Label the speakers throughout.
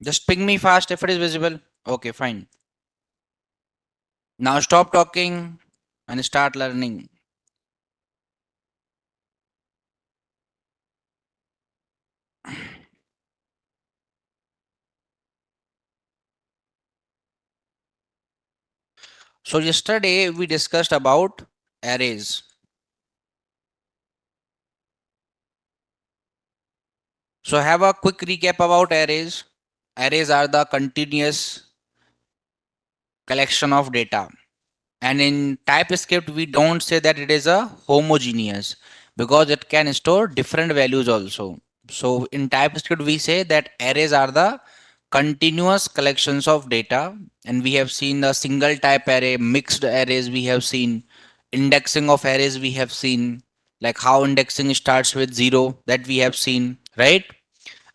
Speaker 1: Just ping me fast if it is visible. Okay, fine. Now stop talking and start learning. So yesterday we discussed about arrays. So have a quick recap about arrays. Arrays are the continuous collection of data. And in TypeScript, we don't say that it is a homogeneous because it can store different values also. So in TypeScript, we say that arrays are the continuous collections of data. And we have seen the single type array, mixed arrays, we have seen indexing of arrays, we have seen like how indexing starts with zero, that we have seen, right?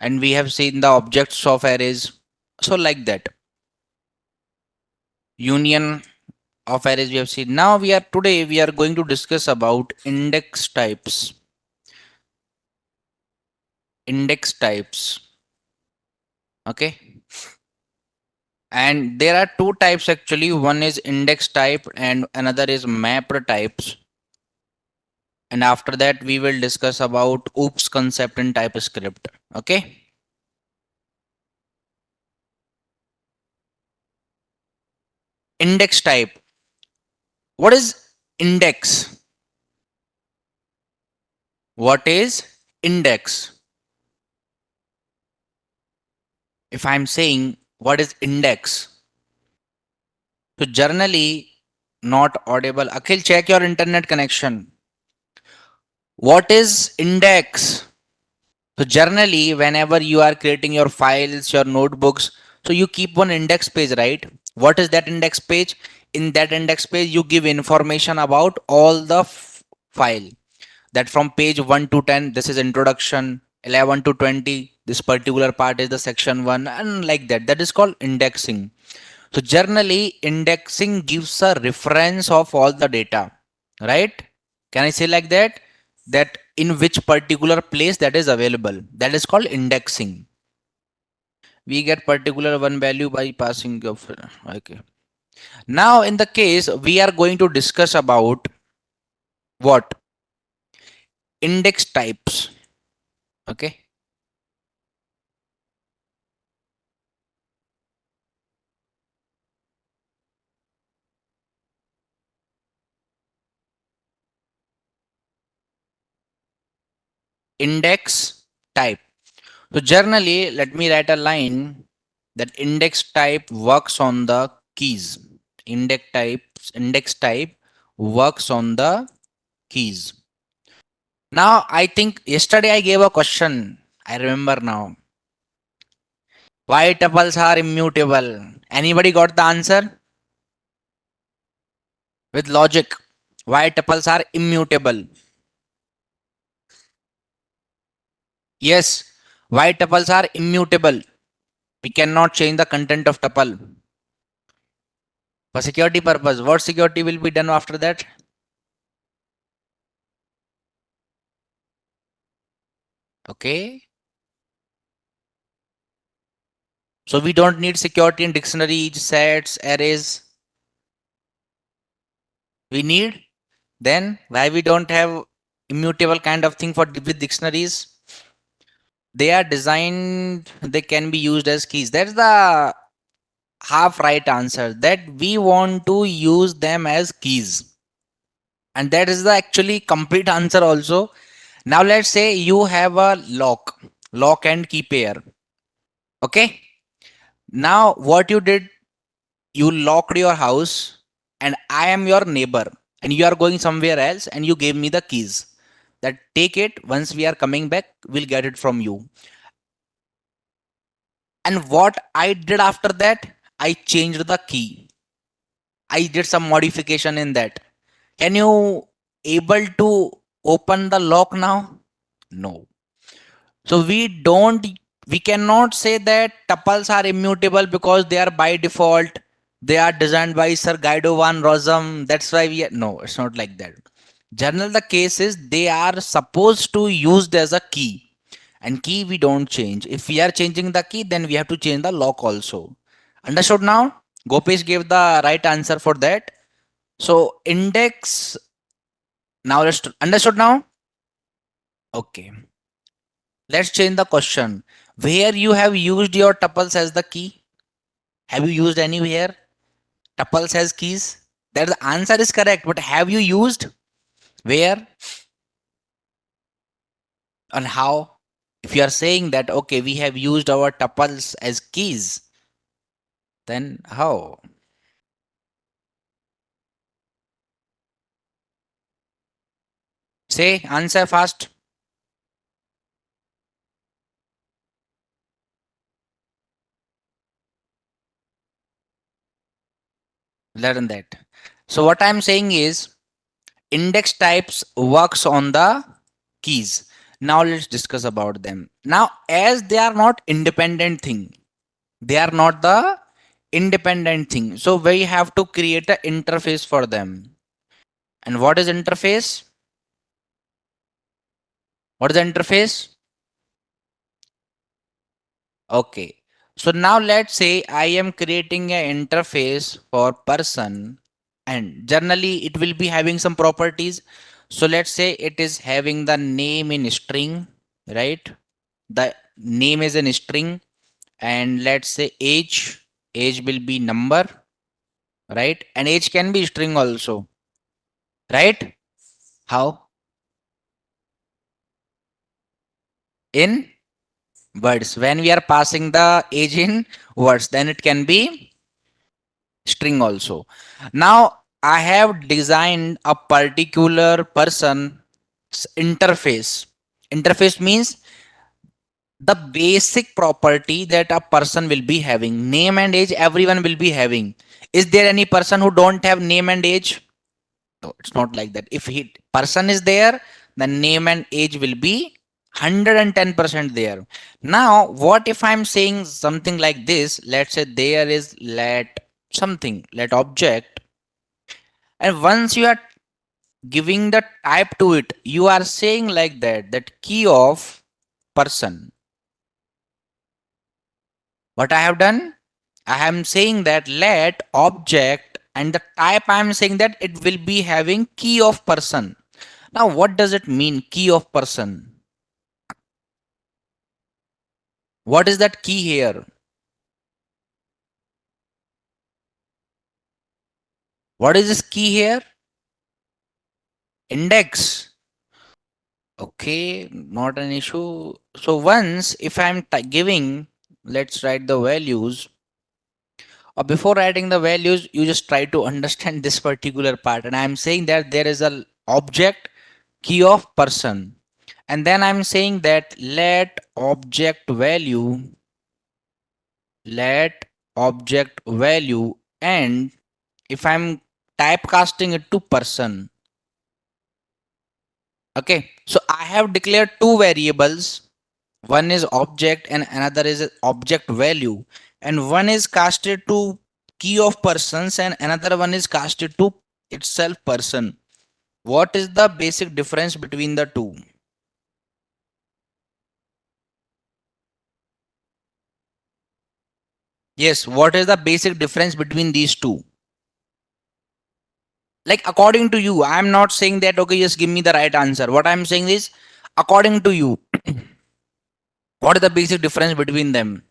Speaker 1: And we have seen the objects of arrays. So like that. Union of arrays we have seen. Now we are going to discuss about index types. Index types. Okay. And there are two types actually. One is index type and another is mapped types. And after that we will discuss about OOPS concept in TypeScript. Okay. Index type. What is index? What is index? If I'm saying what is index, so generally not audible. Akhil, check your internet connection. What is index? So generally, whenever you are creating your files, your notebooks, so you keep one index page, right? What is that index page? In that index page, you give information about all the file. That from page 1 to 10, this is introduction, 11 to 20, this particular part is the section 1, and like that. That is called indexing. So generally, indexing gives a reference of all the data, right? Can I say like that? That in which particular place that is available. That is called indexing. We get particular one value by passing of. Okay. Now in the case, we are going to discuss about what? Index types. Okay. Index type. So generally, let me write a line that index type works on the keys. Index type works on the keys. Now I think yesterday I gave a question. I remember now. Why tuples are immutable? Anybody got the answer? With logic. Why tuples are immutable? Yes. Why tuples are immutable? We cannot change the content of tuple. For security purpose. What security will be done after that? Okay. So we don't need security in dictionaries, sets, arrays. We need. Then why we don't have immutable kind of thing for with dictionaries? They are designed. They can be used as keys. That's the half right answer. That we want to use them as keys, and that is the actually complete answer also. Now let's say you have a lock and key pair. Okay. Now what you did, you locked your house and I am your neighbor and you are going somewhere else and you gave me the keys that take it, once we are coming back we'll get it from you. And what I did after that, I changed the key. I did some modification in that. Can you able to open the lock now? No. So we cannot say that tuples are immutable because they are by default. They are designed by Sir Guido van Rossum. That's why no, it's not like that. General the case is they are supposed to used as a key. And key we don't change. If we are changing the key, then we have to change the lock also. Understood now? Gopesh gave the right answer for that. So index, now let's understood now? Okay. Let's change the question. Where you have used your tuples as the key? Have you used anywhere tuples as keys? That the answer is correct, but have you used? Where and how? If you are saying that okay, we have used our tuples as keys, then how? Say answer fast. Learn that. So what I'm saying is index types works on the keys. Now let's discuss about them. Now as they are not independent thing, they are not the independent thing. So we have to create an interface for them. And what is interface? What is the interface? Okay. So now let's say I am creating an interface for person and generally it will be having some properties. So let's say it is having the name in string, right? The name is in string and let's say age will be number, right? And age can be string also, right? How? In words. When we are passing the age in words, then it can be string also. Now I have designed a particular person interface. Interface means the basic property that a person will be having. Name and age everyone will be having. Is there any person who don't have name and age? No, it's not like that. If he person is there, then name and age will be 110% there. Now, what if I'm saying something like this? Let's say there is let something, let object, and once you are giving the type to it, you are saying like that key of person. What I have done? I am saying that let object and the type I am saying that it will be having key of person. Now, what does it mean, key of person? What is that key here? What is this key here? Index. Okay, not an issue. So once if I'm giving, let's write the values. Or before writing the values, you just try to understand this particular part. And I'm saying that there is a object key of person. And then I'm saying that let object value and if I'm typecasting it to person. Okay, so I have declared two variables. One is object and another is object value. And one is casted to key of persons and another one is casted to itself person. What is the basic difference between the two? Yes, what is the basic difference between these two? Like according to you, I'm not saying that okay, just give me the right answer. What I'm saying is according to you, what is the basic difference between them?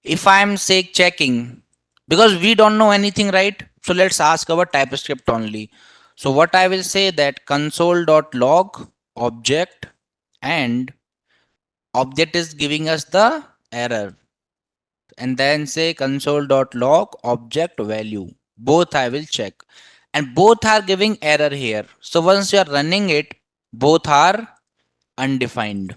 Speaker 1: If I'm say checking, because we don't know anything, right? So let's ask our TypeScript only. So what I will say that console.log object and object is giving us the error, and then say console.log object value. Both I will check, and both are giving error here. So once you are running it, both are undefined.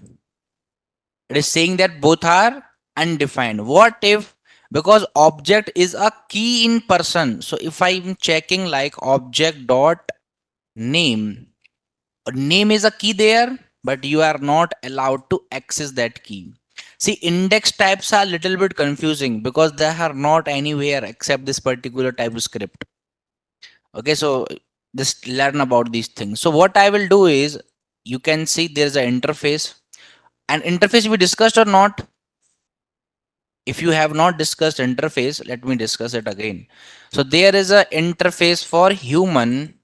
Speaker 1: It is saying that both are undefined. What if, because object is a key in person, so if I'm checking like object dot name, name is a key there, but you are not allowed to access that key. See, index types are a little bit confusing because they are not anywhere except this particular TypeScript. Okay, so just learn about these things. So what I will do is, you can see there's an interface. And interface we discussed or not? If you have not discussed interface, let me discuss it again. So there is a interface for human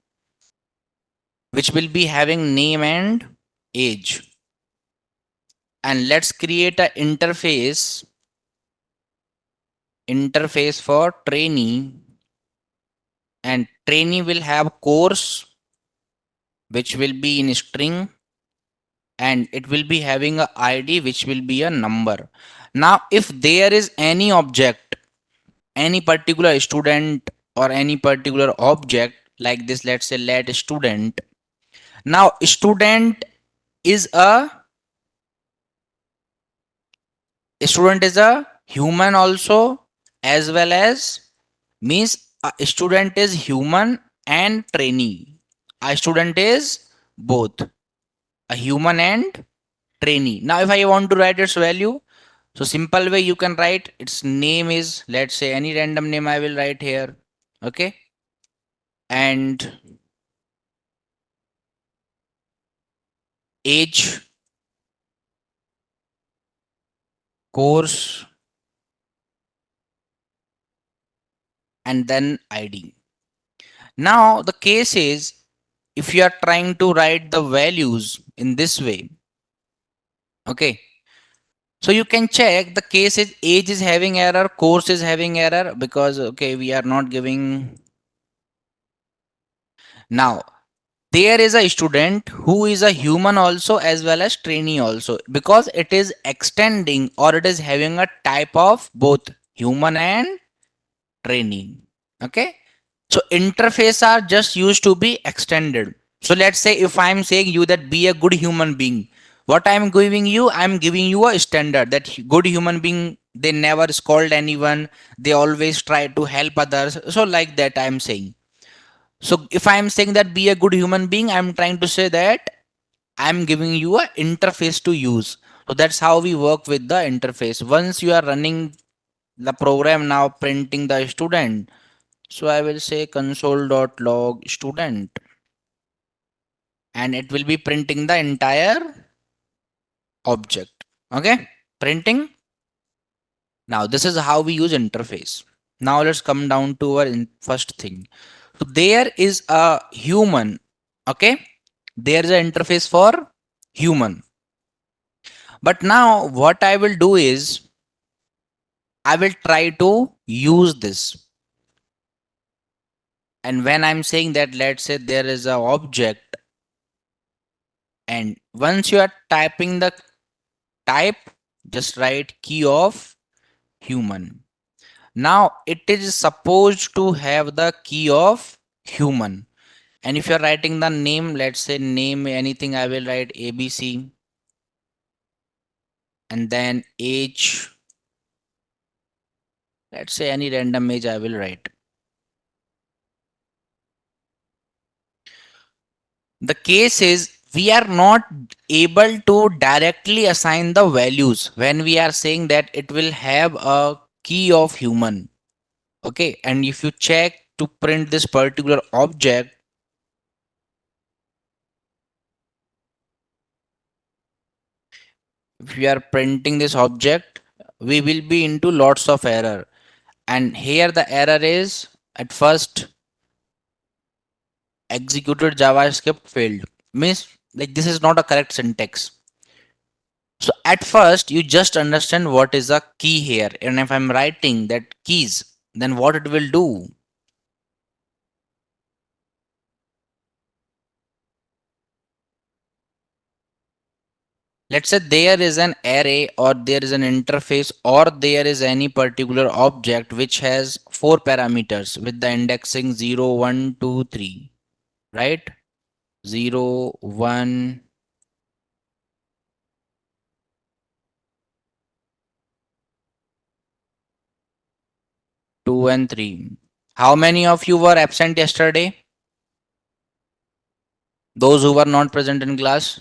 Speaker 1: which will be having name and age. And let's create a interface for trainee, and trainee will have course which will be in string, and it will be having a id which will be a number. Now if there is any object, any particular student or any particular object like this, let's say let student. Now student is a human also, as well as, means a student is human and trainee. A student is both a human and trainee. Now if I want to write its value, so simple way you can write its name is, let's say any random name I will write here. Okay. And age, course, and then id. Now the case is, if you are trying to write the values in this way, okay, so you can check the case is age is having error, course is having error, because okay, we are not giving. Now there is a student who is a human also as well as trainee also, because it is extending or it is having a type of both human and trainee. Okay. So interface are just used to be extended. So let's say if I'm saying you that be a good human being, what I'm giving you, I'm giving you a standard that good human being, they never scold anyone, they always try to help others. So like that I'm saying. So if I'm saying that be a good human being, I'm trying to say that I'm giving you a interface to use. So that's how we work with the interface. Once you are running the program now printing the student, so I will say console.log student, and it will be printing the entire object. Okay, printing. Now this is how we use interface. Now let's come down to our first thing. So there is a human. Okay, there is an interface for human. But now what I will do is I will try to use this. And when I'm saying that, let's say there is a object, and once you are typing the type, just write key of human. Now it is supposed to have the key of human. And if you're writing the name, let's say name anything, I will write ABC, and then age, let's say any random age I will write. The case is we are not able to directly assign the values when we are saying that it will have a key of human. Okay, and if you check to print this particular object, if we are printing this object, we will be into lots of error. And here the error is at first executed JavaScript failed. Means like this is not a correct syntax. So at first you just understand what is a key here. And if I'm writing that keys, then what it will do. Let's say there is an array or there is an interface or there is any particular object which has four parameters with the indexing 0, 1, 2, 3, right? 0, 1, 2, and 3. How many of you were absent yesterday? Those who were not present in class?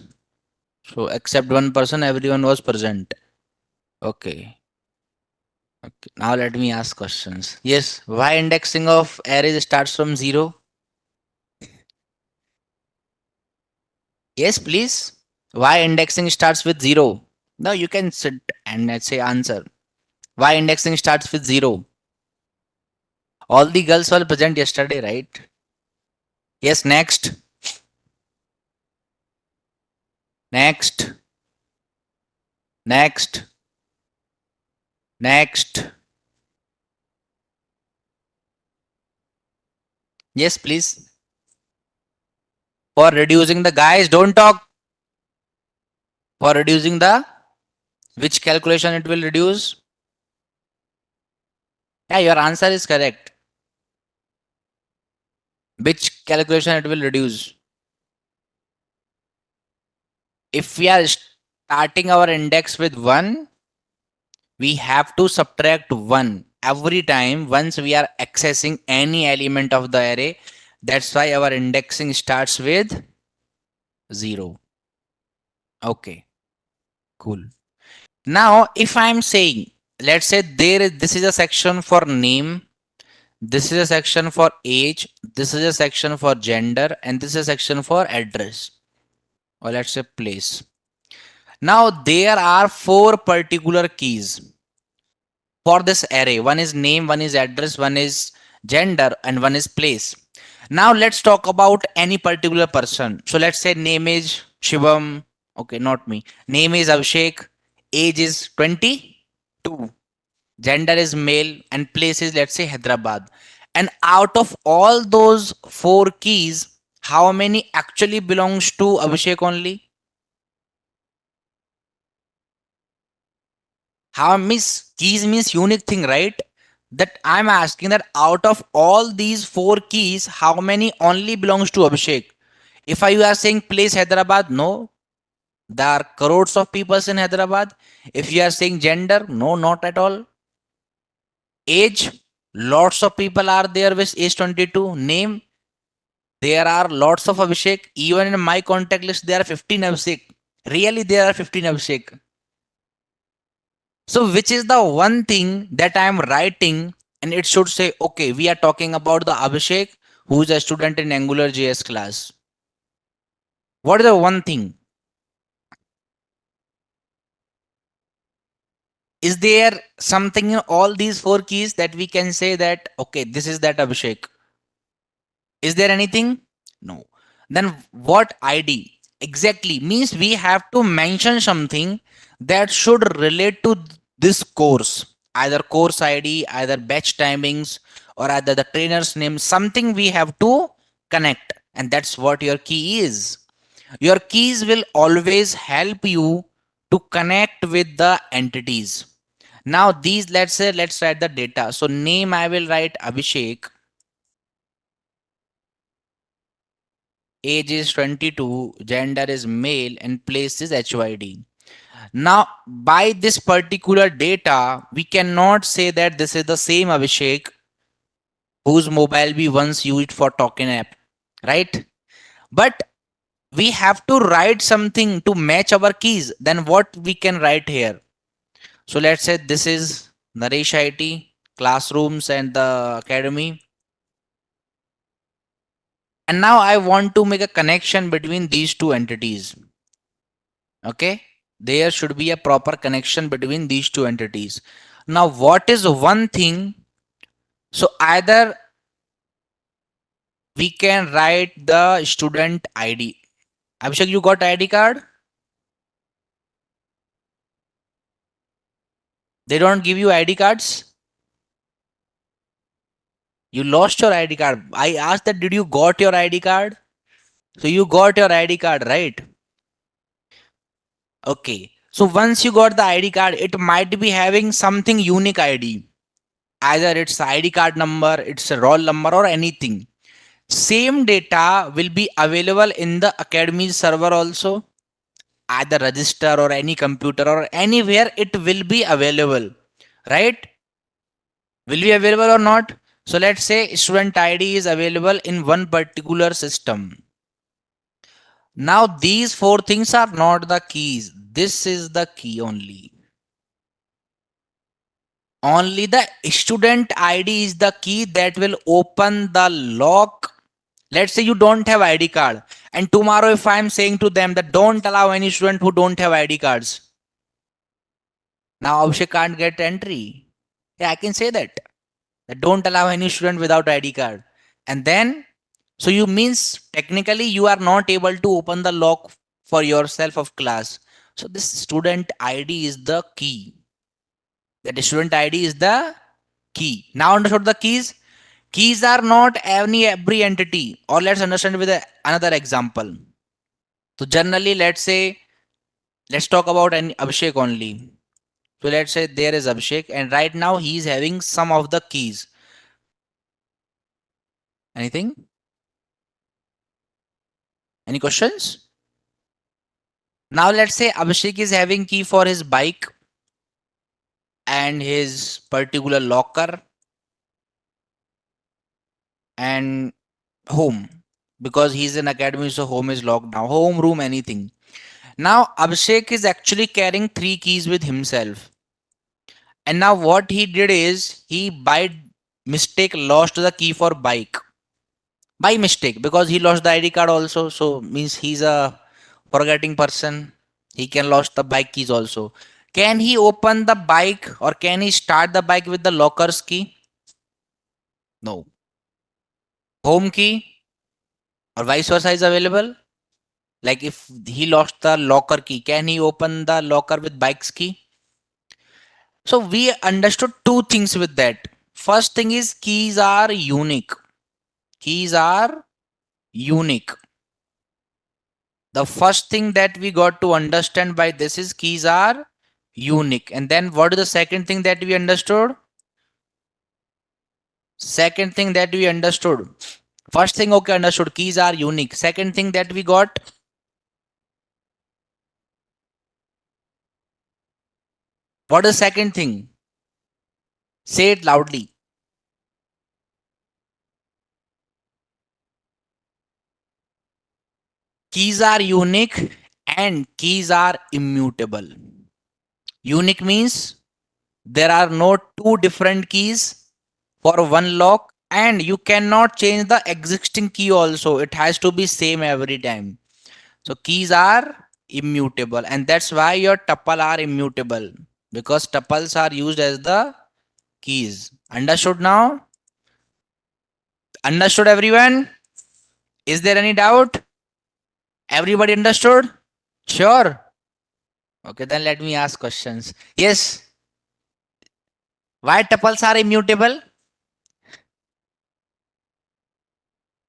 Speaker 1: So except one person, everyone was present. Okay. Okay. Now let me ask questions. Yes. Why indexing of arrays starts from 0? Yes, please. Why indexing starts with 0? No, you can sit and let's say answer. Why indexing starts with zero? All the girls were present yesterday, right? Yes, next. Next. Next. Next. Yes, please. For reducing the guys, don't talk. For reducing the which calculation it will reduce? Yeah, your answer is correct. Which calculation it will reduce? If we are starting our index with 1, we have to subtract 1 every time once we are accessing any element of the array. That's why our indexing starts with 0. Okay, cool. Now, if I'm saying, let's say this is a section for name, this is a section for age, this is a section for gender, and this is a section for address, or let's say place. Now, there are 4 particular keys for this array. One is name, one is address, one is gender, and one is place. Now let's talk about any particular person. So let's say name is Shivam. Okay, not me. Name is Abhishek. Age is 22. Gender is male, and place is, let's say, Hyderabad. And out of all those 4 keys, how many actually belongs to Abhishek only? How miss keys means unique thing, right? That I'm asking that out of all these 4 keys, how many only belongs to Abhishek? If you are saying place Hyderabad, no, there are crores of people in Hyderabad. If you are saying gender, no, not at all. Age, lots of people are there with age 22. Name, there are lots of Abhishek. Even in my contact list, there are 15 Abhishek. Really, there are 15 Abhishek. So, which is the one thing that I am writing and it should say, okay, we are talking about the Abhishek who is a student in Angular JS class. What is the one thing? Is there something in all these 4 keys that we can say that, okay, this is that Abhishek? Is there anything? No. Then what ID? Exactly means we have to mention something that should relate to this course. Either course ID, either batch timings, or either the trainer's name. Something we have to connect. And that's what your key is. Your keys will always help you to connect with the entities. Now, these, let's say, let's write the data. So, name I will write Abhishek. Age is 22, gender is male, and place is HYD. Now, by this particular data, we cannot say that this is the same Abhishek whose mobile we once used for talking app, right? But we have to write something to match our keys. Then what we can write here? So let's say this is Naresh IT, classrooms and the academy. And now I want to make a connection between these two entities. Okay, there should be a proper connection between these two entities. Now what is one thing? So either we can write the student ID. Abhishek, you got ID card? They don't give you ID cards? You lost your ID card. I asked that, did you got your ID card? So you got your ID card, right? Okay, so once you got the ID card, it might be having something unique ID. Either it's ID card number, it's a roll number, or anything. Same data will be available in the academy server also. Either register or any computer or anywhere it will be available, right? Will be available or not? So let's say student ID is available in one particular system. Now these 4 things are not the keys. This is the key only. Only the student ID is the key that will open the lock. Let's say you don't have ID card, and tomorrow if I am saying to them that don't allow any student who don't have ID cards, Now Abhishek can't get entry. Yeah, I can say that. That don't allow any student without ID card. And then, so you means technically you are not able to open the lock for yourself of class. So this student ID is the key. That student ID is the key. Now understood the keys? Keys are not any every entity. Or let's understand with another example. So generally, let's say, let's talk about an Abhishek only. So let's say there is Abhishek, and right now he is having some of the keys. Anything? Any questions? Now let's say Abhishek is having key for his bike and his particular locker and home, because he's in academy, so home is locked now. Home, room, anything. Now Abhishek is actually carrying three keys with himself. And now what he did is he by mistake lost the key for bike. By mistake, because he lost the ID card also. So means he's a forgetting person. He can lost the bike keys also. Can he open the bike or can he start the bike with the locker's key? No. Home key or vice versa is available. Like if he lost the locker key, can he open the locker with bike's key? So we understood two things with that. First thing is keys are unique. Keys are unique. The first thing that we got to understand by this is keys are unique. And then what is the second thing that we understood? Second thing that we understood. First thing, okay, understood. Keys are unique. Second thing that we got, what is second thing? Say it loudly. Keys are unique and keys are immutable. Unique means there are no two different keys for one lock, and you cannot change the existing key also. It has to be same every time. So keys are immutable, and that's why your tuple are immutable, because tuples are used as the keys. Understood now? Understood everyone? Is there any doubt? Everybody understood? Sure. Okay, then let me ask questions. Yes. Why tuples are immutable?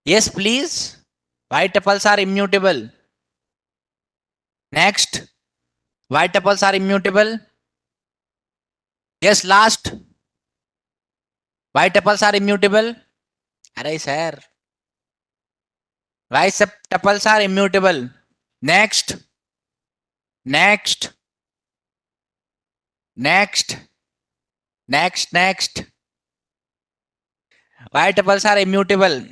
Speaker 1: Yes, please. Why tuples are immutable? Next. Why tuples are immutable? Yes, last. Why tuples are immutable? Arey sir. Why tuples are immutable? Next. Next. Next. Next. Why tuples are immutable?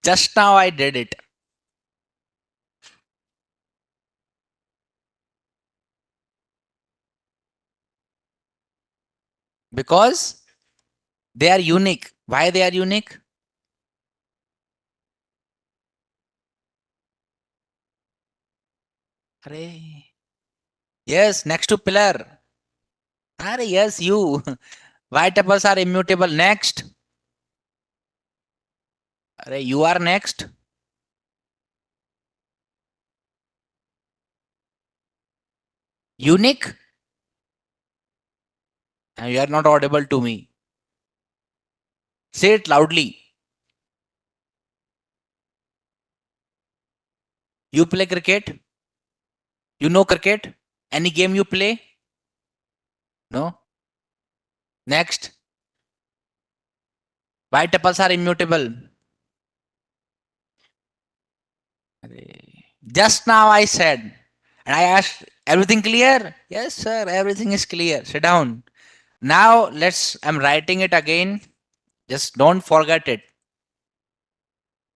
Speaker 1: Just now I did it. Because they are unique. Why they are unique? Arey. Yes, next to pillar. Arey, yes, you. Why tuples are immutable? Next. Arey, you are next. Unique? And you are not audible to me. Say it loudly. You play cricket? You know cricket? Any game you play? No? Next. Why tuples are immutable? Just now I said. And I asked, everything clear? Yes, sir, everything is clear. Sit down. Now I'm writing it again. Just don't forget it.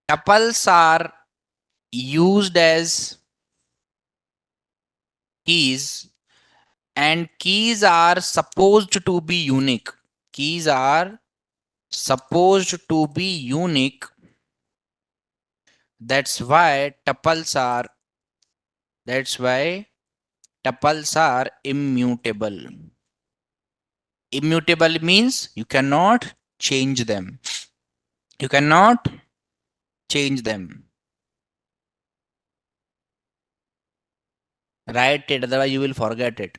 Speaker 1: Tuples are used as keys, and keys are supposed to be unique. Keys are supposed to be unique. That's why tuples are that's why tuples are immutable. Immutable means you cannot change them. You cannot change them. Write it, otherwise you will forget it.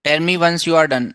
Speaker 1: Tell me once you are done.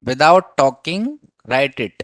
Speaker 1: Without talking, write it.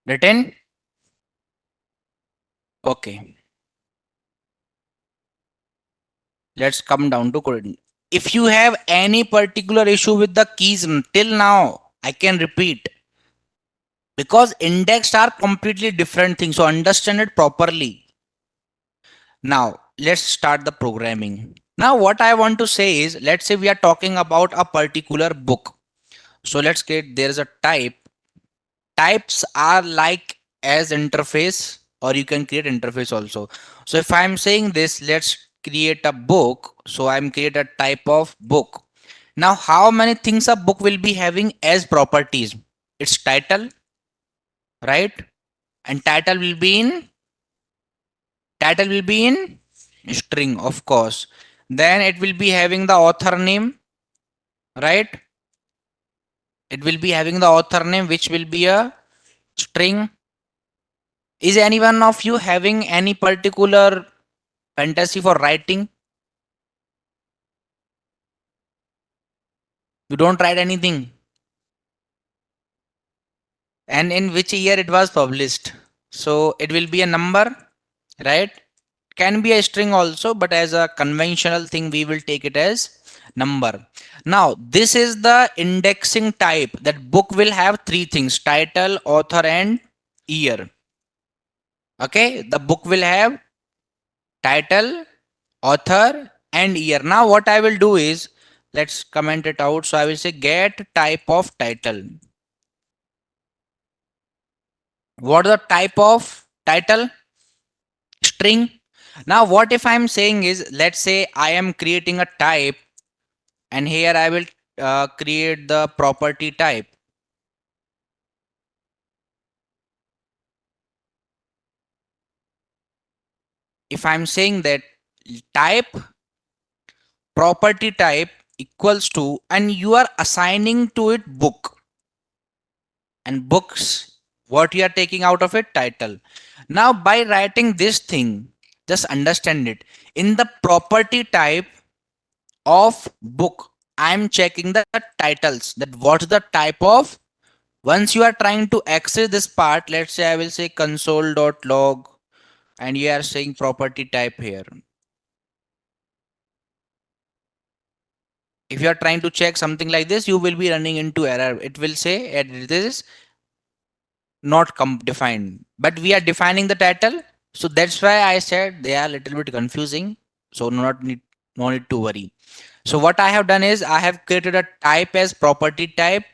Speaker 1: Written? Okay. Let's come down to coding. If you have any particular issue with the keys till now, I can repeat, because indexed are completely different things. So understand it properly. Now, let's start the programming. Now, what I want to say is, let's say we are talking about a particular book. So let's get there's a type. Types are like as interface, or you can create interface also. So if I'm saying this, let's create a book. So I'm create a type of book. Now, how many things a book will be having as properties? Its title, right? And title will be in string, of course. Then it will be having the author name, right? It will be having the author name, which will be a string. Is any one of you having any particular fantasy for writing? You don't write anything. And in which year it was published? So it will be a number, right? Can be a string also, but as a conventional thing, we will take it as number. Now, this is the indexing type. That book will have three things: title, author, and year. Okay, the book will have title, author, and year. Now, what I will do is, let's comment it out. So I will say get type of title. What is the type of title? String. Now, what if I'm saying is, let's say I am creating a type, and here I will create the property type. If I'm saying that type property type equals to, and you are assigning to it book, and books, what you are taking out of it, title. Now, by writing this thing, just understand it. In the property type of book, I'm checking the titles, that what's the type of. Once you are trying to access this part, let's say I will say console.log, and you are saying property type here. If you are trying to check something like this, you will be running into error. It will say this is not defined, but we are defining the title. So that's why I said they are a little bit confusing. So no need to worry. So what I have done is I have created a type as property type,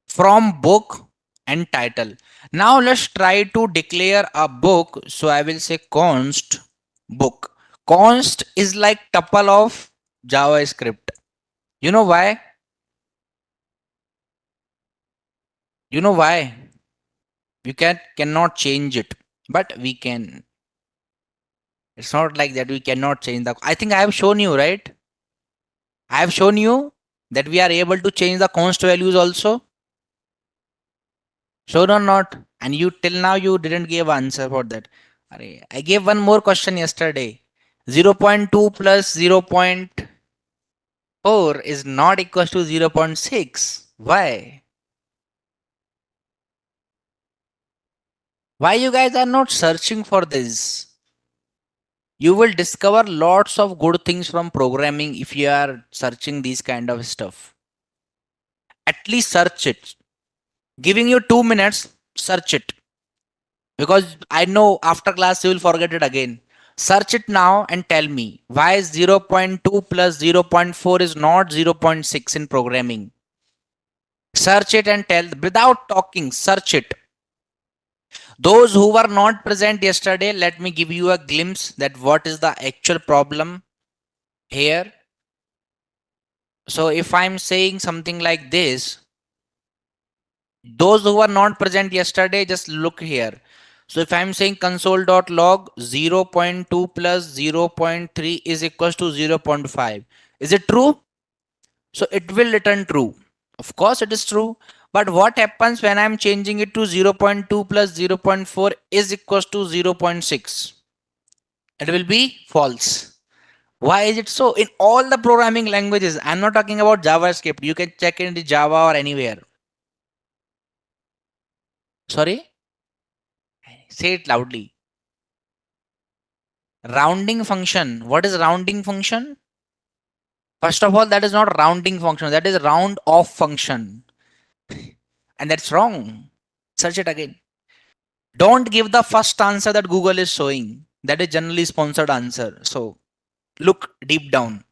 Speaker 1: from book and title. Now let's try to declare a book. So I will say const book. Const is like tuple of JavaScript. You know why? You know why? You cannot change it, but we can. It's not like that we cannot change the. I think I have shown you, right? I have shown you that we are able to change the const values also. Sure or not? And you till now you didn't give answer for that. Arey, I gave one more question yesterday. 0.2 plus 0.4 is not equals to 0.6. Why? Why you guys are not searching for this? You will discover lots of good things from programming if you are searching these kind of stuff. At least search it. Giving you 2 minutes, search it. Because I know after class you will forget it again. Search it now and tell me why 0.2 plus 0.4 is not 0.6 in programming. Search it and tell without talking, search it. Those who were not present yesterday, let me give you a glimpse that what is the actual problem here. So if I'm saying something like this, those who were not present yesterday, just look here. So if I'm saying console.log 0.2 plus 0.3 is equals to 0.5, is it true? So it will return true. Of course it is true. But what happens when I'm changing it to 0.2 plus 0.4 is equals to 0.6? It will be false. Why is it so? In all the programming languages, I'm not talking about JavaScript. You can check it in the Java or anywhere. Sorry? Say it loudly. Rounding function. What is rounding function? First of all, that is not rounding function. That is round off function. And that's wrong. Search it again. Don't give the first answer that Google is showing. That is generally sponsored answer. So look deep down.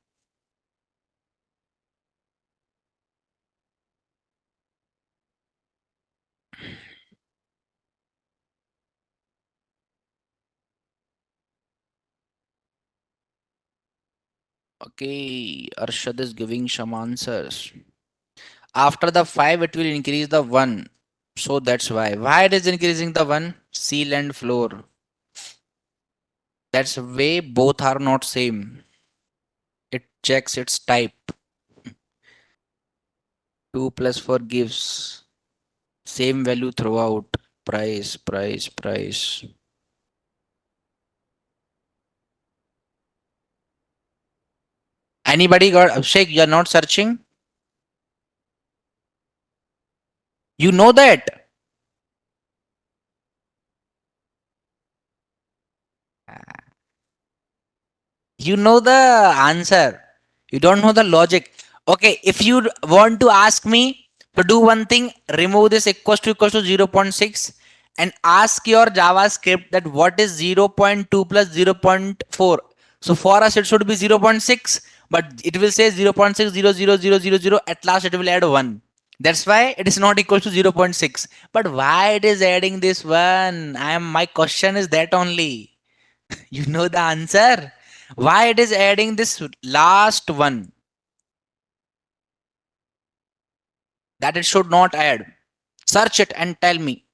Speaker 1: Okay, Arshad is giving some answers. After the 5, it will increase the 1. So that's why. Why it is increasing the 1? Seal and floor. That's way both are not same. It checks its type. 2 plus 4 gives same value throughout. Price, price, price. Anybody got Abhishek? You're not searching? You know that? You know the answer. You don't know the logic. Okay, if you want to ask me to do one thing, remove this equals to zero point 0.6 and ask your JavaScript that what is 0.2 plus 0.4. So for us it should be 0.6, but it will say 0.6000000. At last it will add 1. That's why it is not equal to 0.6. But why it is adding this one? My question is that only. You know the answer. Why it is adding this last one that it should not add? Search it and tell me.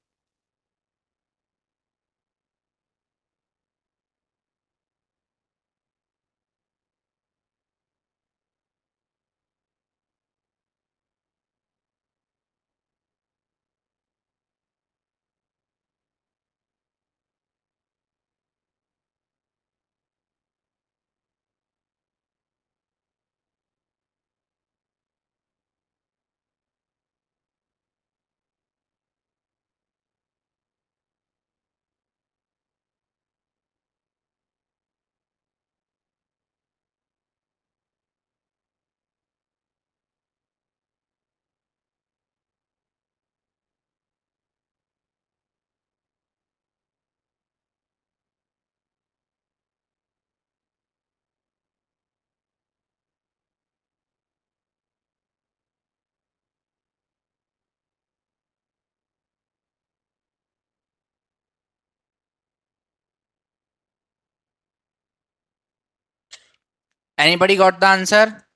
Speaker 1: Anybody got the answer?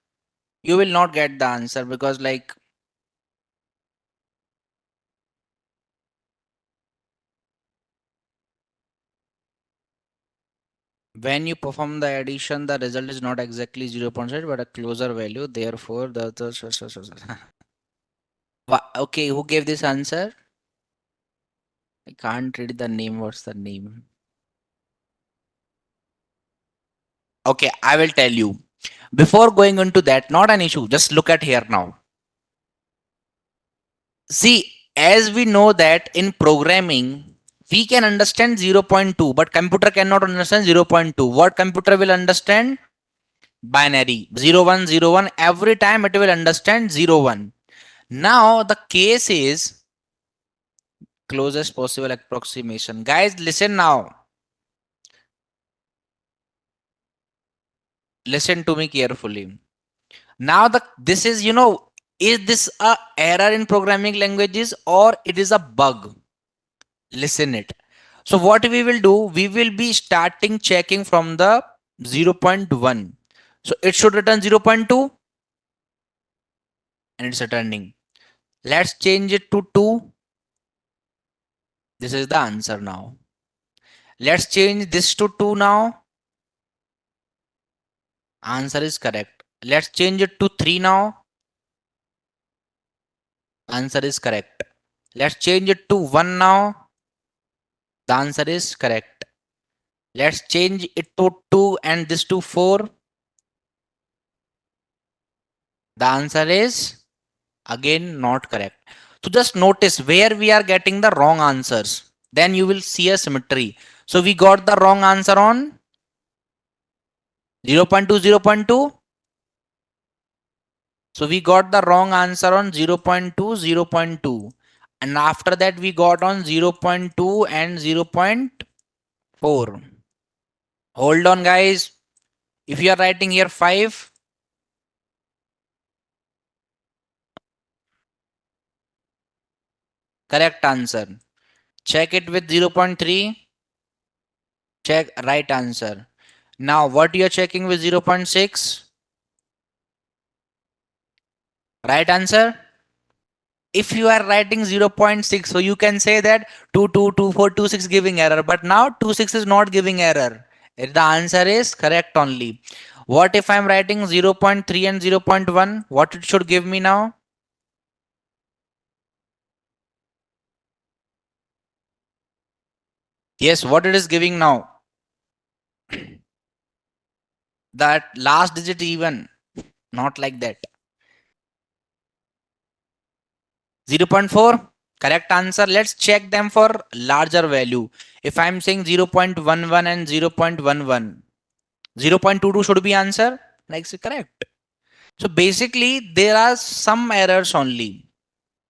Speaker 1: You will not get the answer because, like, when you perform the addition, the result is not exactly 0.6 but a closer value. Therefore, okay, who gave this answer? I can't read the name. What's the name? Okay, I will tell you. Before going into that, not an issue. Just look at here now. See, as we know that in programming, we can understand 0.2, but computer cannot understand 0.2. What computer will understand? Binary 0101. Every time it will understand 01. Now the case is closest possible approximation. Guys, listen now. Listen to me carefully. Now the this is, is this a error in programming languages or it is a bug? Listen it. So what we will do, we will be starting checking from the 0.1. So it should return 0.2 and it's returning. Let's change it to 2. This is the answer now. Let's change this to 2 now. Answer is correct. Let's change it to 3 now. Answer is correct. Let's change it to 1 now. The answer is correct. Let's change it to 2 and this to 4. The answer is again not correct. So just notice where we are getting the wrong answers. Then you will see a symmetry. So we got the wrong answer on 0.2, 0.2. So we got the wrong answer on 0.2, 0.2. And after that we got on 0.2 and 0.4. Hold on guys. If you are writing here 5, correct answer. Check it with 0.3. Check right answer. Now what you are checking with 0.6? Right answer. If you are writing 0.6, so you can say that 2222426 giving error, but now 26 is not giving error. The answer is correct only. What if I'm writing 0.3 and 0.1? What it should give me now? Yes, what it is giving now? That last digit even, not like that. 0.4, correct answer. Let's check them for larger value. If I'm saying 0.11 and 0.11, 0.22 should be answer. Like, correct. So basically, there are some errors only.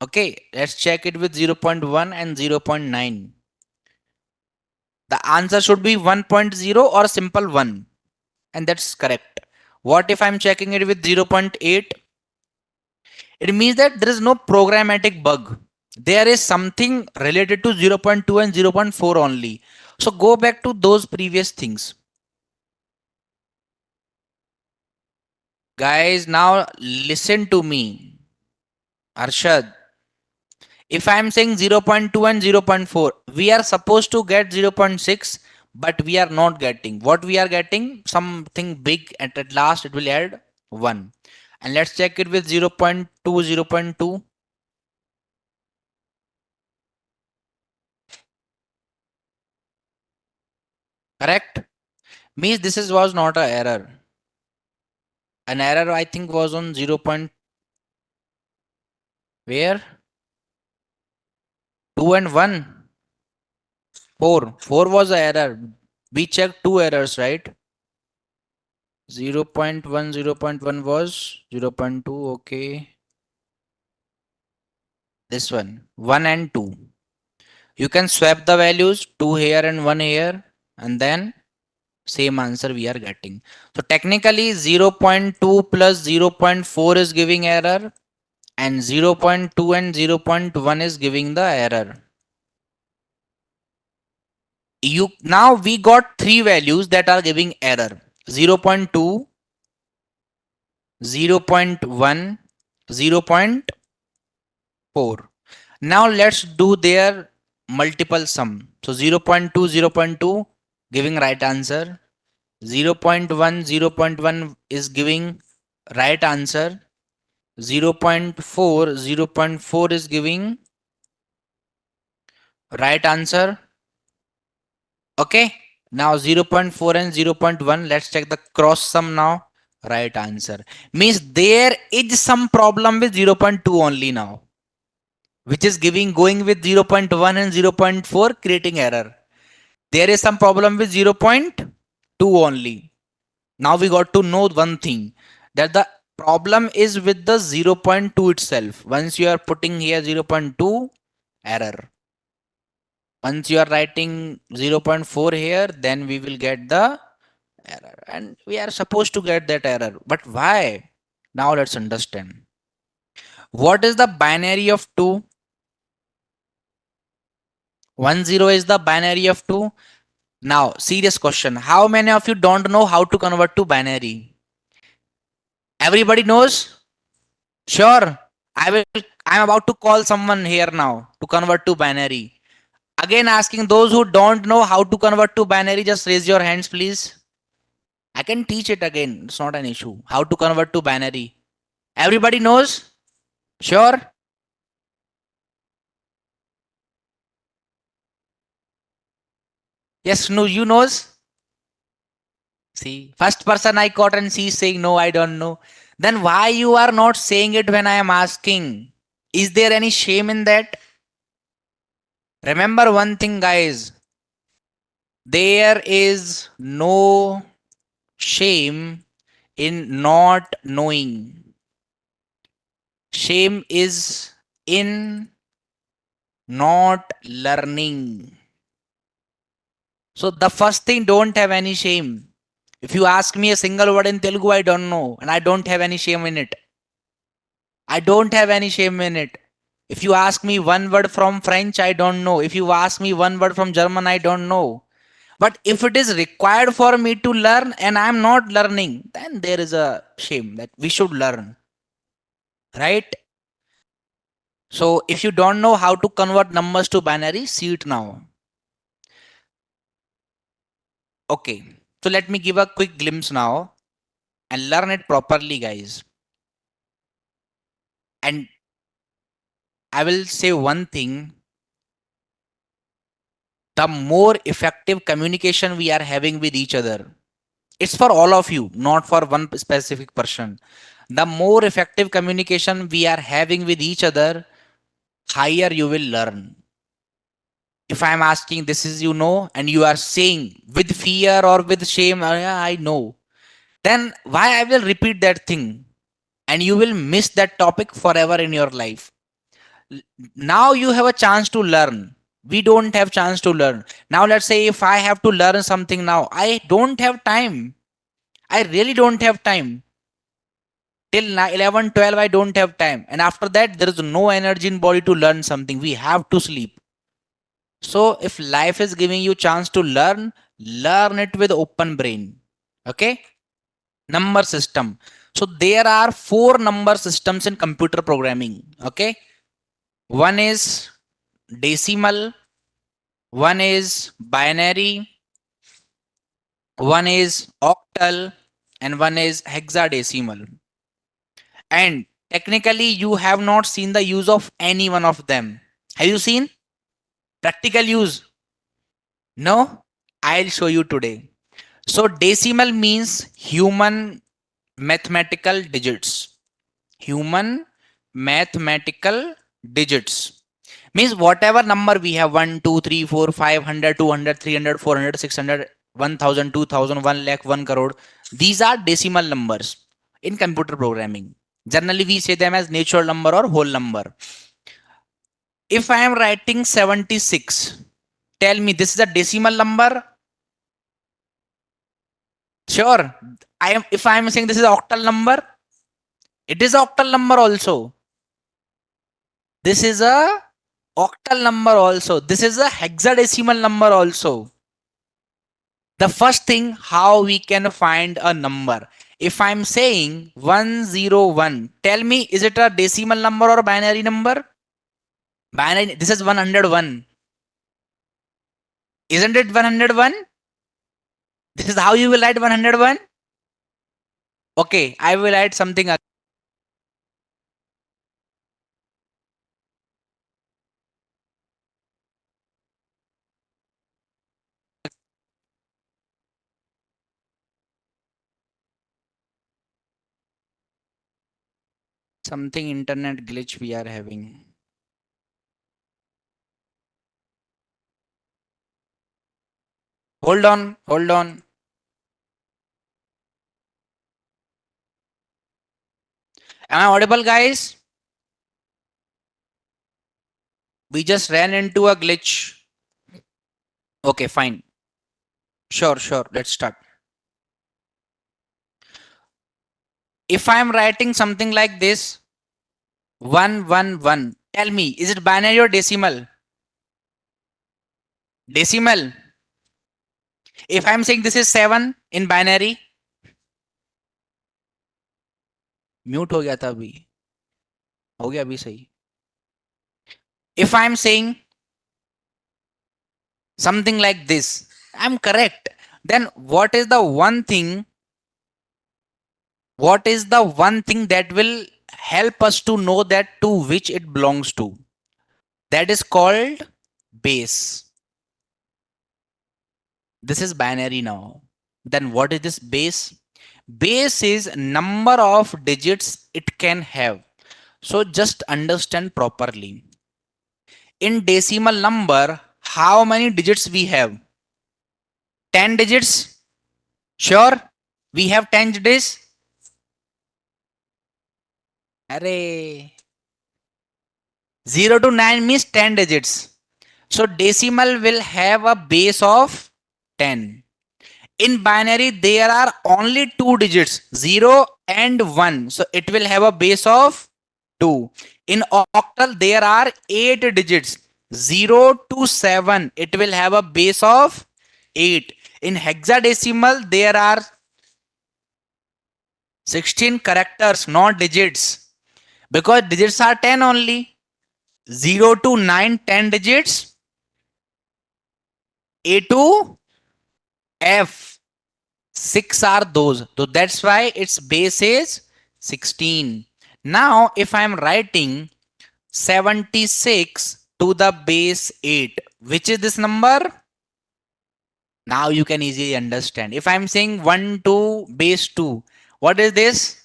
Speaker 1: Okay, let's check it with 0.1 and 0.9. The answer should be 1.0 or simple 1, and that's correct. What if I'm checking it with 0.8? It means that there is no programmatic bug. There is something related to 0.2 and 0.4 only. So go back to those previous things. Guys, now listen to me. Arshad, if I am saying 0.2 and 0.4, we are supposed to get 0.6, but we are not getting. What we are getting? Something big, and at last it will add 1. And let's check it with 0.2, 0.2. Correct? Means this is was not a error. An error I think was on 0. Where? 2 and 1. 4. 4 was a error. We checked 2 errors, right? 0.1, 0.1 was 0.2. Okay. This one and 2. You can swap the values, 2 here and 1 here, and then same answer we are getting. So technically 0.2 plus 0.4 is giving error, and 0.2 and 0.1 is giving the error. You now we got three values that are giving error: 0.2, 0.1, 0.4. Now let's do their multiple sum. So 0.2, 0.2 giving right answer. 0.1, 0.1 is giving right answer. 0.4, 0.4 is giving right answer. Okay. Now 0.4 and 0.1. Let's check the cross sum now. Right answer. Means there is some problem with 0.2 only now, which is giving going with 0.1 and 0.4 creating error. There is some problem with 0.2 only. Now we got to know one thing, that the problem is with the 0.2 itself. Once you are putting here 0.2, error. Once you are writing 0.4 here, then we will get the error. And we are supposed to get that error. But why? Now let's understand. What is the binary of 2? 1 0 is the binary of 2. Now, serious question. How many of you don't know how to convert to binary? Everybody knows? Sure. I'm about to call someone here now to convert to binary. Again asking those who don't know how to convert to binary, just raise your hands, please. I can teach it again. It's not an issue. How to convert to binary. Everybody knows? Sure. Yes, no, you knows? See, first person I caught and she's saying no, I don't know. Then why you are not saying it when I am asking? Is there any shame in that? Remember one thing, guys. There is no shame in not knowing. Shame is in not learning. So the first thing, don't have any shame. If you ask me a single word in Telugu, I don't know, and I don't have any shame in it. I don't have any shame in it. If you ask me one word from French, I don't know. If you ask me one word from German, I don't know. But if it is required for me to learn and I'm not learning, then there is a shame that we should learn. Right? So if you don't know how to convert numbers to binary, see it now. Okay. So let me give a quick glimpse now and learn it properly, guys. And I will say one thing, the more effective communication we are having with each other, it's for all of you, not for one specific person. The more effective communication we are having with each other, higher you will learn. If I'm asking, this is, and you are saying with fear or with shame, "Oh, yeah, I know," then why I will repeat that thing? And you will miss that topic forever in your life. Now you have a chance to learn. We don't have chance to learn. Now let's say if I have to learn something now, I don't have time. I really don't have time. Till 11, 12, I don't have time. And after that, there is no energy in body to learn something. We have to sleep. So if life is giving you chance to learn, learn it with open brain. Okay? Number system. So there are 4 number systems in computer programming. Okay? One is decimal, one is binary, one is octal, and one is hexadecimal. And technically, you have not seen the use of any one of them. Have you seen practical use? No? I'll show you today. So decimal means human mathematical digits. Human mathematical digits. Means whatever number we have, 1, 2, 3, 4, 500, 200, 300, 400, 600, 1000, 2000, 1 lakh, 1 crore. These are decimal numbers in computer programming. Generally, we say them as natural number or whole number. If I am writing 76, tell me, this is a decimal number? Sure. If I am saying this is octal number, it is octal number also. This is a octal number also. This is a hexadecimal number also. The first thing, how we can find a number. If I'm saying 101, tell me, is it a decimal number or binary number? Binary, this is 101. Isn't it 101? This is how you will write 101. Okay, I will write something something internet glitch we are having. Hold on, hold on. Am I audible, guys? We just ran into a glitch. Okay, fine. Sure, sure. Let's start. If I'm writing something like this, 111, tell me, is it binary or decimal? Decimal. If I'm saying this is 7 in binary, mute हो गया था अभी हो गया अभी सही if I'm saying something like this, I'm correct. Then what is the one thing that will help us to know that to which it belongs to? That is called base. This is binary now. Then what is this base? Base is number of digits it can have. So just understand properly. In decimal number, how many digits we have? 10 digits? Sure? We have 10 digits? Array. 0 to 9 means 10 digits. So decimal will have a base of 10. In binary, there are only two digits, 0 and 1. So it will have a base of 2. In octal, there are 8 digits, 0 to 7. It will have a base of 8. In hexadecimal, there are 16 characters, not digits. Because digits are 10 only. 0 to 9, 10 digits. A to F, 6 are those. So that's why its base is 16. Now, if I'm writing 76 to the base 8, which is this number? Now you can easily understand. If I'm saying 1 to base 2, what is this?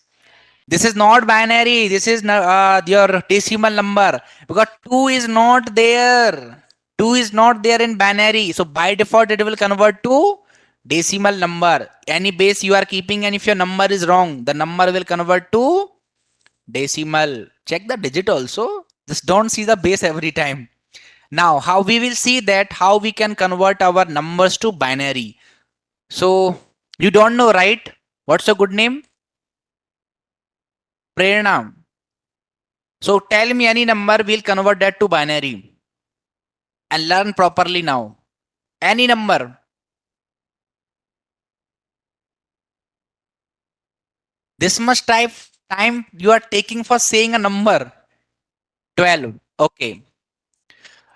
Speaker 1: This is not binary. This is your decimal number because 2 is not there. 2 is not there in binary. So by default, it will convert to decimal number. Any base you are keeping, and if your number is wrong, the number will convert to decimal. Check the digit also. Just don't see the base every time. Now, how we will see that how we can convert our numbers to binary. So you don't know, right? What's your good name? Prerna. So tell me any number, we'll convert that to binary and learn properly now. Any number. This much time you are taking for saying a number. 12. Okay.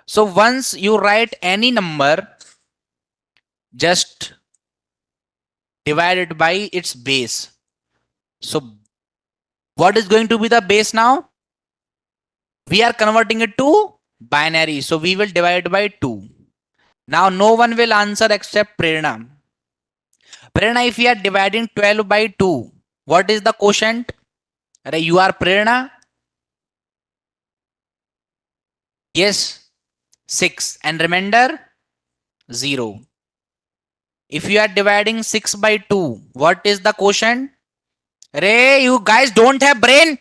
Speaker 1: So once you write any number, just divide it by its base. So what is going to be the base now? We are converting it to binary. So we will divide by 2. Now no one will answer except Prerna. Prerna, if we are dividing 12 by 2, what is the quotient? You are Prerna? Yes, 6. And remainder? 0. If you are dividing 6 by 2, what is the quotient? Ray, you guys don't have brain?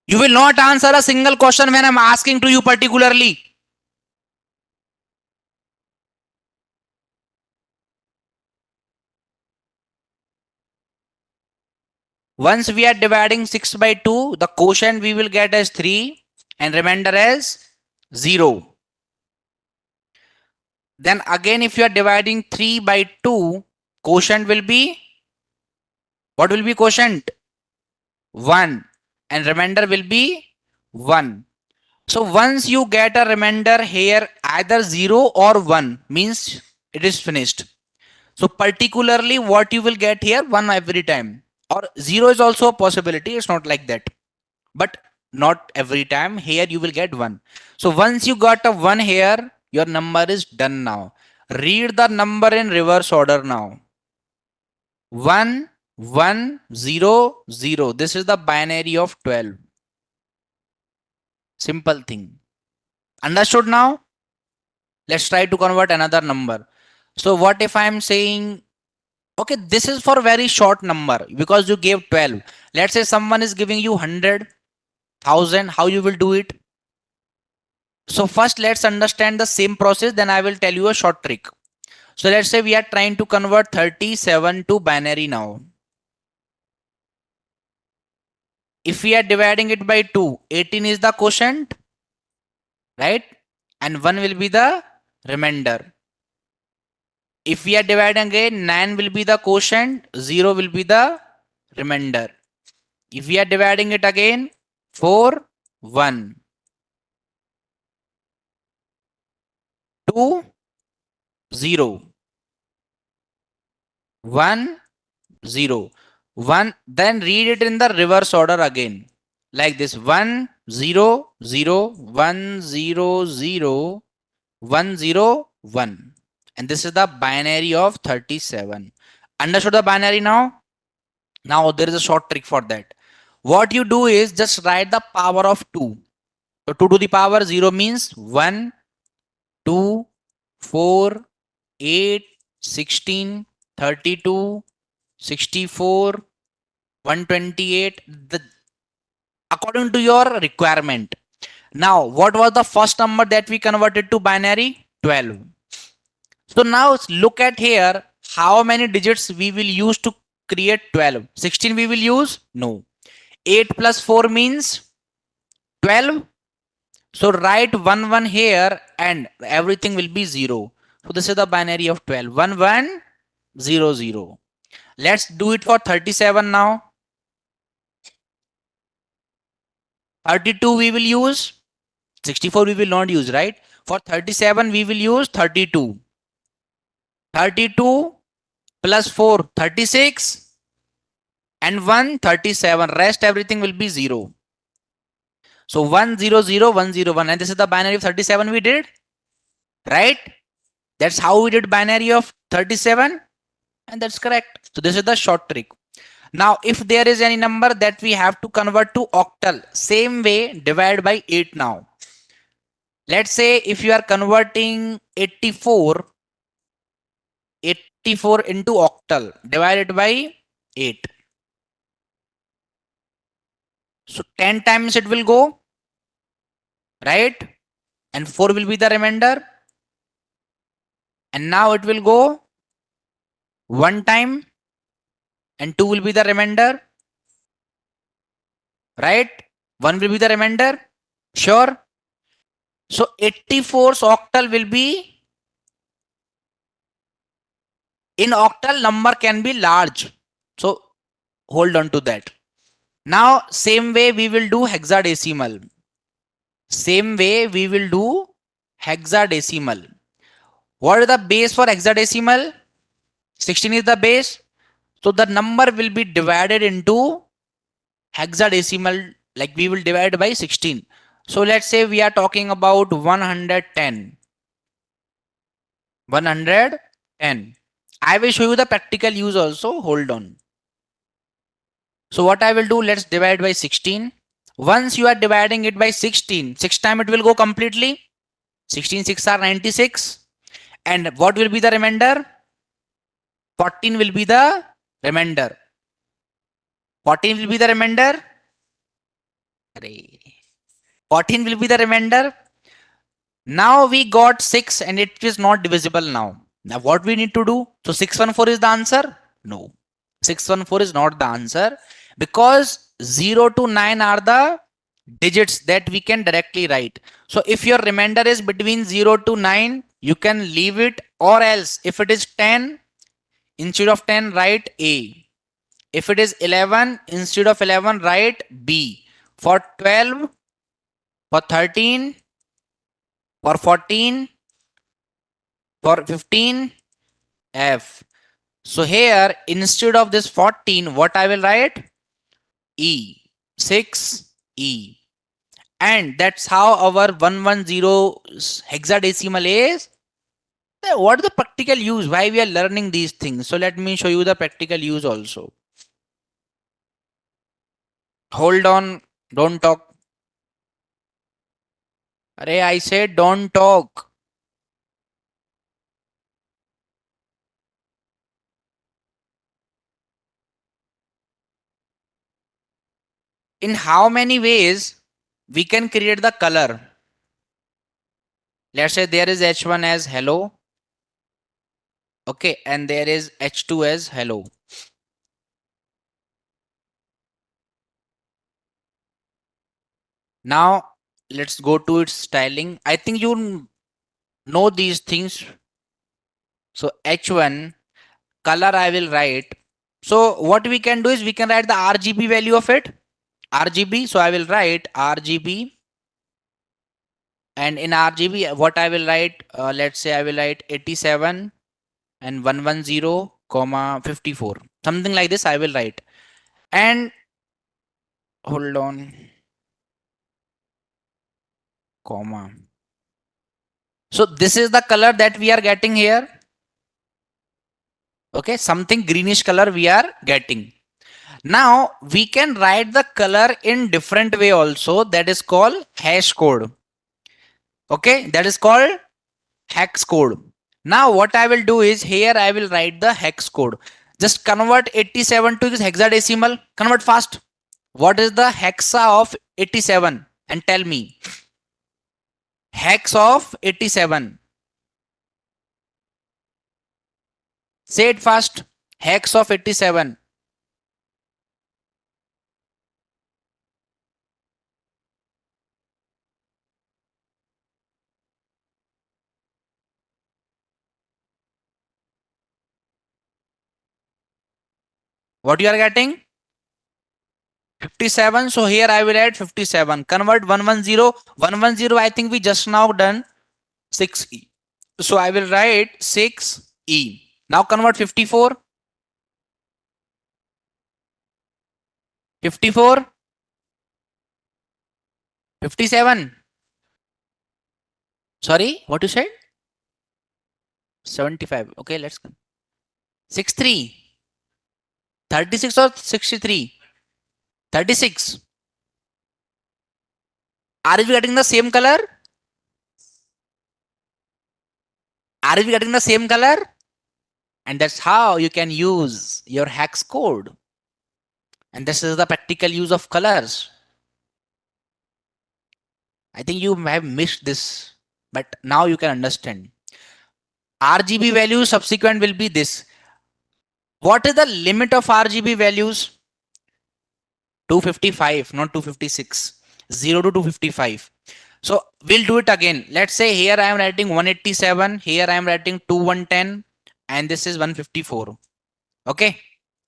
Speaker 1: You will not answer a single question when I'm asking to you particularly. Once we are dividing 6 by 2, the quotient we will get as 3 and remainder as 0. Then again, if you are dividing 3 by 2, quotient will be, what will be quotient? 1. And remainder will be 1. So once you get a remainder here, either 0 or 1 means it is finished. So particularly what you will get here, 1 every time, or 0 is also a possibility. It's not like that, but not every time. Here you will get 1. So once you got a 1 here, your number is done now. Read the number in reverse order now. 1 1 0 0. This is the binary of 12. Simple thing. Understood now? Let's try to convert another number. So what if I am saying, okay, this is for very short number because you gave 12. Let's say someone is giving you 100,000. How you will do it? So first let's understand the same process, then I will tell you a short trick. So let's say we are trying to convert 37 to binary now. If we are dividing it by 2, 18 is the quotient, right? And 1 will be the remainder. If we are dividing again, 9 will be the quotient, 0 will be the remainder. If we are dividing it again, 4, 1, 2, 0, 1, 0, 1. Then read it in the reverse order again. Like this, 1, 0, 0, 1, 0, 0, 1, 0, 1. And this is the binary of 37. Understood the binary now? Now there is a short trick for that. What you do is just write the power of 2. So 2 to the power 0 means 1, 2, 4, 8, 16, 32, 64, 128, according to your requirement. Now, what was the first number that we converted to binary? 12. So now look at here, how many digits we will use to create 12. 16 we will use? No. 8 plus 4 means 12. So write 1 1 here and everything will be 0. So this is the binary of 12. 1 1 0 0. Let's do it for 37 now. 32 we will use. 64 we will not use, right? For 37 we will use 32. 32 plus 4 36 and 1 37. Rest everything will be 0. So 1 0 0 1 0 1, and this is the binary of 37 we did, right? That's how we did binary of 37, and that's correct. So this is the short trick. Now if there is any number that we have to convert to octal, same way divide by 8 now. Let's say if you are converting 84 into octal, divide it by 8. So 10 times it will go, right? And 4 will be the remainder. And now it will go 1 time and 2 will be the remainder, right? 1 will be the remainder. Sure. So 84's octal will be, in octal number can be large. So hold on to that. Now same way we will do hexadecimal. Same way we will do hexadecimal. What is the base for hexadecimal? 16 is the base. So the number will be divided into hexadecimal, like we will divide by 16. So let's say we are talking about 110. 110. I will show you the practical use also. Hold on. So what I will do, let's divide by 16. Once you are dividing it by 16, 6 time it will go completely. 16 6 are 96. And what will be the remainder? 14 will be the remainder. 14 will be the remainder. 14 will be the remainder. Now we got 6 and it is not divisible now. Now what we need to do? So 614 is the answer? No. 614 is not the answer because 0 to 9 are the digits that we can directly write. So if your remainder is between 0 to 9, you can leave it, or else if it is 10, instead of 10 write A. If it is 11, instead of 11 write B. For 12, for 13, for 14, for 15, F. So here instead of this 14, what I will write? E. 6 E. And that's how our 110 hexadecimal is. What is the practical use? Why we are learning these things? So let me show you the practical use also. Hold on, don't talk. Arey, I said don't talk. In how many ways we can create the color? Let's say there is H1 as hello. Okay, and there is H2 as hello. Now let's go to its styling. I think you know these things. So H1 color I will write. So what we can do is we can write the RGB value of it. RGB. So I will write RGB, and in RGB what I will write, let's say I will write 87 and 110 comma 54, something like this I will write. And hold on, comma. So this is the color that we are getting here. Okay, something greenish color we are getting. Now we can write the color in different way also, that is called hash code. Okay, that is called hex code. Now what I will do is here I will write the hex code. Just convert 87 to this hexadecimal. Convert fast. What is the hexa of 87? And tell me. Hex of 87. Say it fast. Hex of 87. What you are getting? 57. So here I will add 57. Convert 110. 110 I think we just now done 6E. So I will write 6E. Now convert 54. 54. 57. Sorry, what you said? 75. Okay, let's go. 63. 36 or 63? 36. Are we getting the same color? Are we getting the same color? And that's how you can use your hex code. And this is the practical use of colors. I think you have missed this, but now you can understand. RGB value subsequent will be this. What is the limit of RGB values? 255, not 256. 0 to 255. So we'll do it again. Let's say here I am writing 187, here I am writing 2110, and this is 154. Okay.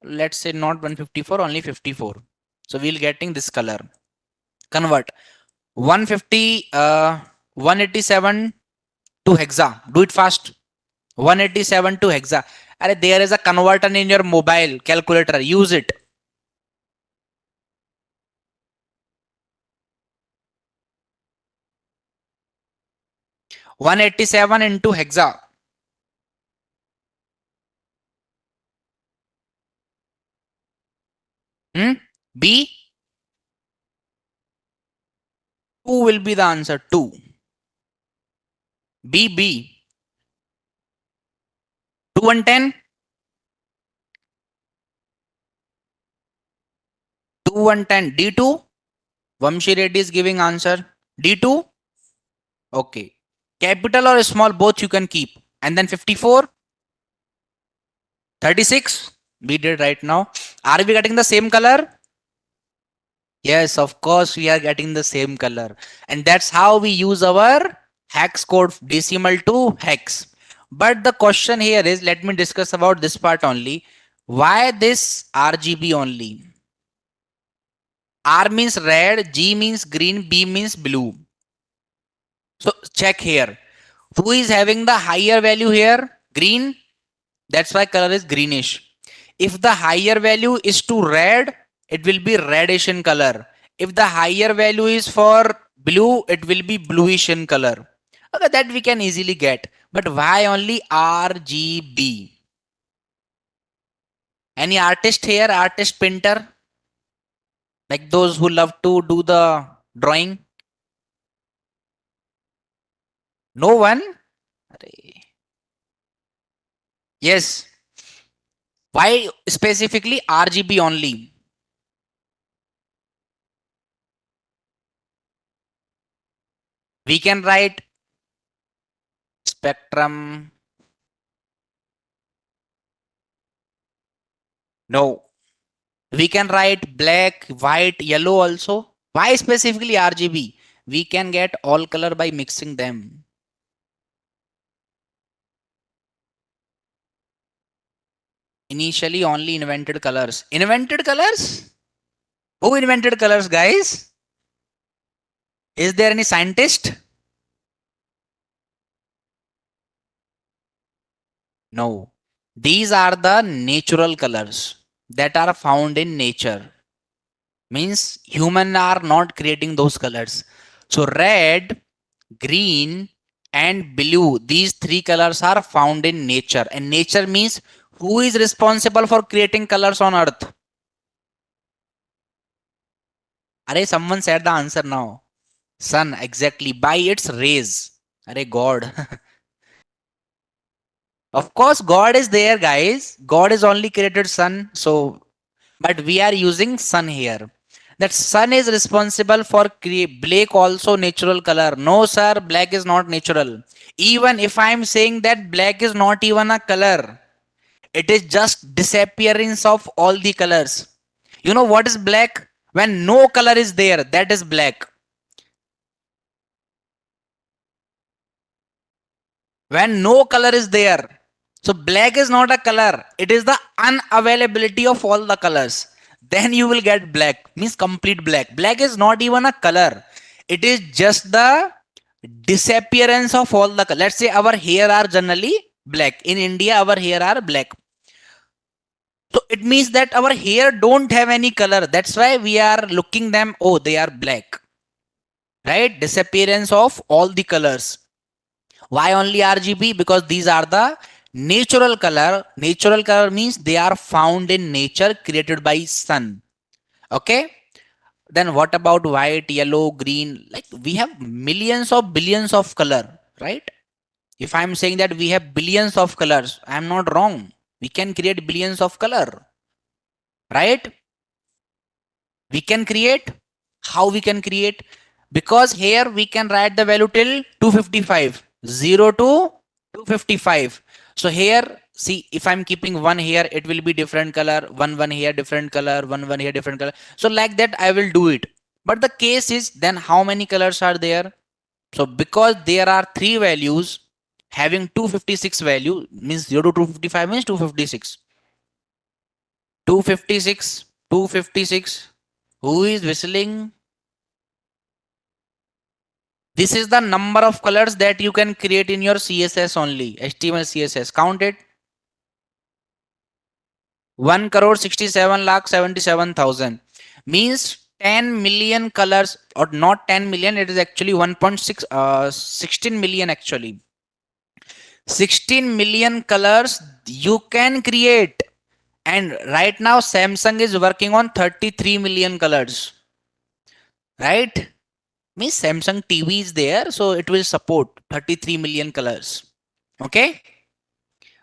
Speaker 1: Let's say not 154, only 54. So we'll getting this color. Convert 150, 187 to hexa. Do it fast. 187 to hexa. There is a converter in your mobile calculator. Use it. 187 into hexa. B. 2 will be the answer. 2. B. 2 and 10. 2 and 10. D2. Vamshi Reddy is giving answer. D2. Okay. Capital or small, both you can keep. And then 54. 36. We did right now. Are we getting the same color? Yes, of course, we are getting the same color. And that's how we use our hex code decimal to hex. But the question here is, let me discuss about this part only. Why this RGB only? R means red, G means green, B means blue. So check here. Who is having the higher value here? Green. That's why color is greenish. If the higher value is to red, it will be reddish in color. If the higher value is for blue, it will be bluish in color. Okay, that we can easily get. But why only RGB? Any artist here? Artist painter? Like those who love to do the drawing? No one? Yes. Why specifically RGB only? We can write spectrum. No. We can write black, white, yellow also. Why specifically RGB? We can get all color by mixing them. Initially only invented colors. Invented colors? Who invented colors, guys? Is there any scientist? No. These are the natural colors that are found in nature. Means human are not creating those colors. So red, green and blue, these three colors are found in nature. And nature means who is responsible for creating colors on earth? Arey, someone said the answer now. Sun, exactly, by its rays. Arey, God. Of course God is there, guys. God is only created sun. So but we are using sun here. That sun is responsible for black also natural color. No sir, black is not natural. Even if I am saying that black is not even a color, it is just disappearance of all the colors. You know what is black? When no color is there, that is black. When no color is there. So black is not a color. It is the unavailability of all the colors. Then you will get black. Means complete black. Black is not even a color. It is just the disappearance of all the color. Let's say our hair are generally black. In India, our hair are black. So it means that our hair don't have any color. That's why we are looking them. Oh, they are black. Right? Disappearance of all the colors. Why only RGB? Because these are the natural color. Natural color means they are found in nature created by sun. Okay. Then what about white, yellow, green? Like we have millions of billions of color, right? If I'm saying that we have billions of colors, I'm not wrong. We can create billions of color, right? We can create. How we can create? Because here we can write the value till 255. 0 to 255. So here, see, if I'm keeping one here, it will be different color. One here, different color. One here, different color. So like that, I will do it. But the case is, then how many colors are there? So because there are three values having 256 value, means 0 to 255 means 256. 256, 256. Who is whistling? This is the number of colors that you can create in your CSS only. HTML CSS. Count it. 1 crore 67 lakh 77,000 means 10 million colors, or not 10 million, it is actually 1.6 16 million actually. 16 million colors you can create. And right now Samsung is working on 33 million colors. Right? Means Samsung TV is there, so it will support 33 million colors. Okay?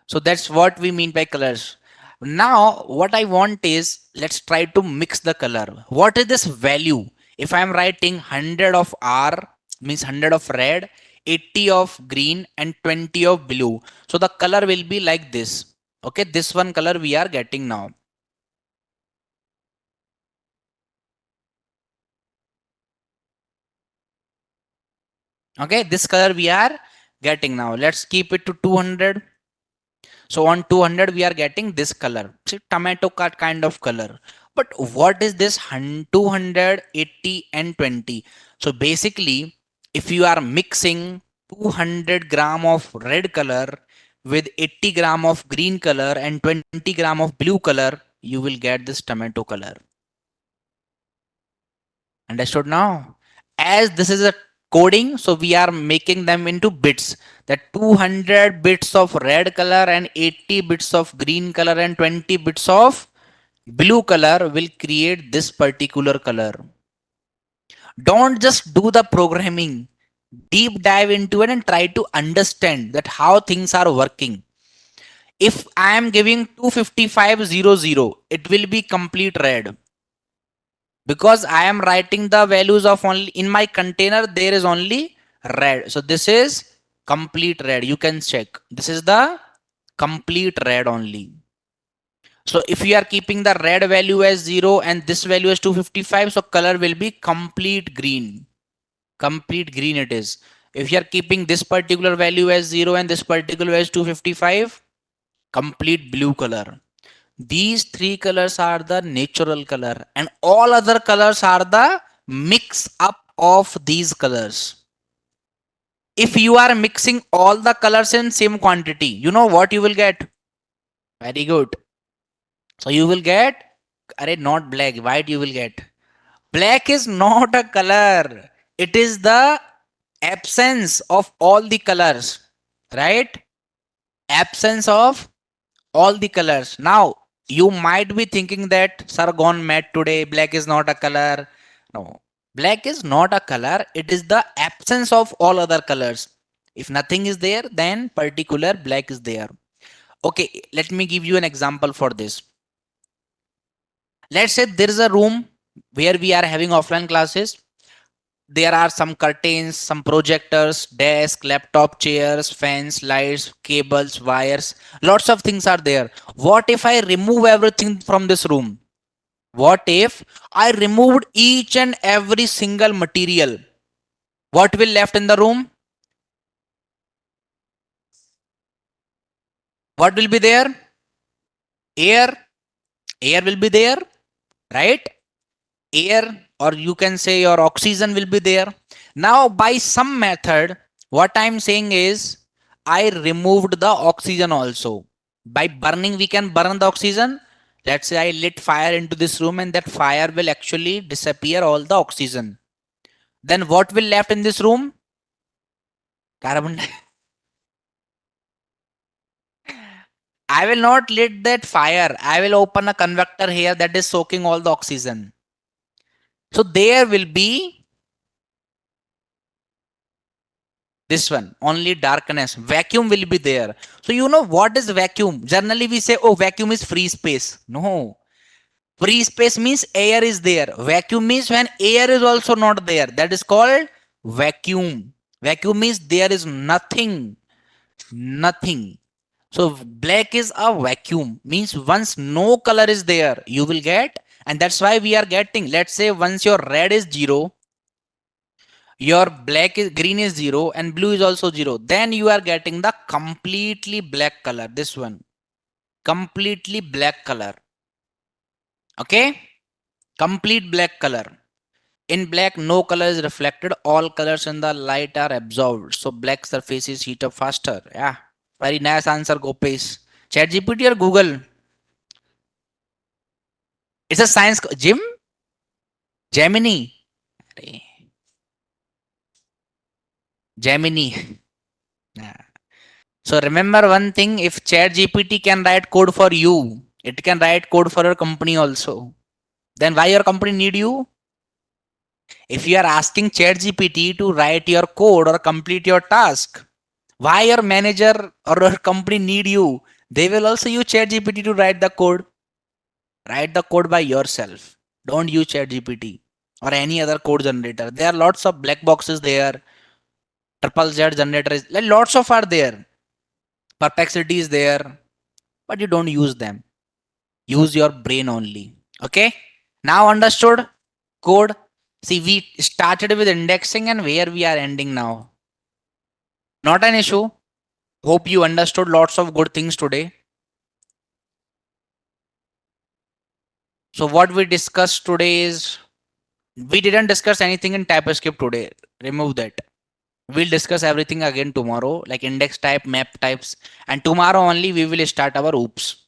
Speaker 1: So that's what we mean by colors. Now, what I want is, let's try to mix the color. What is this value? If I'm writing 100 of R, means 100 of red, 80 of green and 20 of blue. So the color will be like this. Okay, this one color we are getting now. Okay, this color we are getting now. Let's keep it to 200. So on 200 we are getting this color. See, tomato cut kind of color. But what is this 280 and 20? So basically, if you are mixing 200 gram of red color with 80 gram of green color and 20 gram of blue color, you will get this tomato color. Understood now? As this is a coding, so we are making them into bits. That 200 bits of red color and 80 bits of green color and 20 bits of blue color will create this particular color. Don't just do the programming. Deep dive into it and try to understand that how things are working. If I am giving 25500, it will be complete red because I am writing the values of only in my container there is only red. So this is complete red. You can check. This is the complete red only. So if you are keeping the red value as 0 and this value as 255, so color will be complete green. Complete green it is. If you are keeping this particular value as 0 and this particular as 255, complete blue color. These three colors are the natural color and all other colors are the mix up of these colors. If you are mixing all the colors in same quantity, you know what you will get? Very good. So you will get, not black, white you will get. Black is not a color. It is the absence of all the colors, right? Absence of all the colors. Now, you might be thinking that, sir, gone mad today. Black is not a color. No, black is not a color. It is the absence of all other colors. If nothing is there, then particular black is there. Okay, let me give you an example for this. Let's say there is a room where we are having offline classes. There are some curtains, some projectors, desk, laptop, chairs, fans, lights, cables, wires. Lots of things are there. What if I remove everything from this room? What if I removed each and every single material? What will left in the room? What will be there? Air. Air will be there, right? Air, or you can say your oxygen will be there. Now by some method, what I'm saying is I removed the oxygen also. By burning we can burn the oxygen. Let's say I lit fire into this room and that fire will actually disappear all the oxygen. Then what will left in this room? Carbon. I will not lit that fire. I will open a convector here that is soaking all the oxygen. So there will be this one only darkness. Vacuum will be there. So you know what is vacuum? Generally we say, oh, vacuum is free space. No, free space means air is there. Vacuum means when air is also not there, that is called vacuum. Vacuum means there is nothing. Nothing. So black is a vacuum, means once no color is there you will get. And that's why we are getting, let's say once your red is 0, your black is green is 0 and blue is also 0, then you are getting the completely black color. This one, completely black color. Okay, complete black color. In black no color is reflected, all colors in the light are absorbed, so black surfaces heat up faster. Yeah, very nice answer, Gopesh. Chat GPT or Google? It's a science. Jim? Gemini. अरे, Gemini. Yeah. So remember one thing, if Chat GPT can write code for you, it can write code for your company also. Then why your company need you? If you are asking Chat GPT to write your code or complete your task, why your manager or your company need you? They will also use Chat GPT to write the code. Write the code by yourself. Don't use Chat GPT or any other code generator. There are lots of black boxes there. Triple Z generator is like lots of are there. Perplexity is there, but you don't use them. Use your brain only. Okay. Now understood code. See, we started with indexing and where we are ending now. Not an issue. Hope you understood lots of good things today. So what we discussed today is, we didn't discuss anything in TypeScript today. Remove that. We'll discuss everything again tomorrow, like index type, map types, and tomorrow only we will start our oops.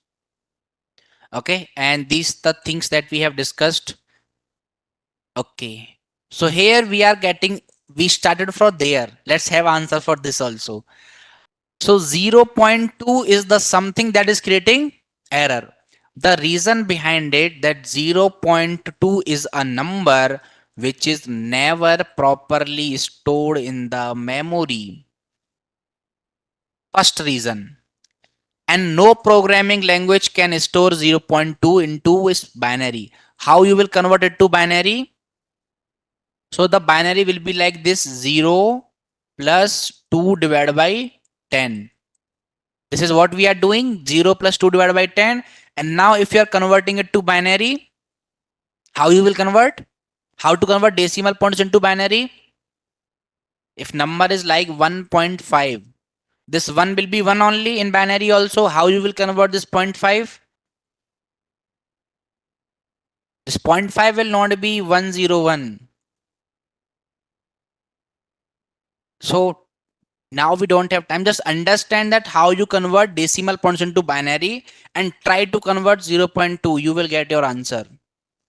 Speaker 1: Okay, and these the things that we have discussed. Okay, so here we are getting, we started from there. Let's have answer for this also. So 0.2 is the something that is creating error. The reason behind it, that 0.2 is a number which is never properly stored in the memory. First reason. And no programming language can store 0.2 into is binary. How you will convert it to binary? So the binary will be like this: 0 plus 2 divided by 10. This is what we are doing: 0 plus 2 divided by 10. And now if you are converting it to binary, how you will convert? How to convert decimal points into binary? If number is like 1.5, this 1 will be 1 only in binary also. How you will convert this 0.5? This 0.5 will not be 101. So now we don't have time. Just understand that how you convert decimal points into binary and try to convert 0.2. You will get your answer.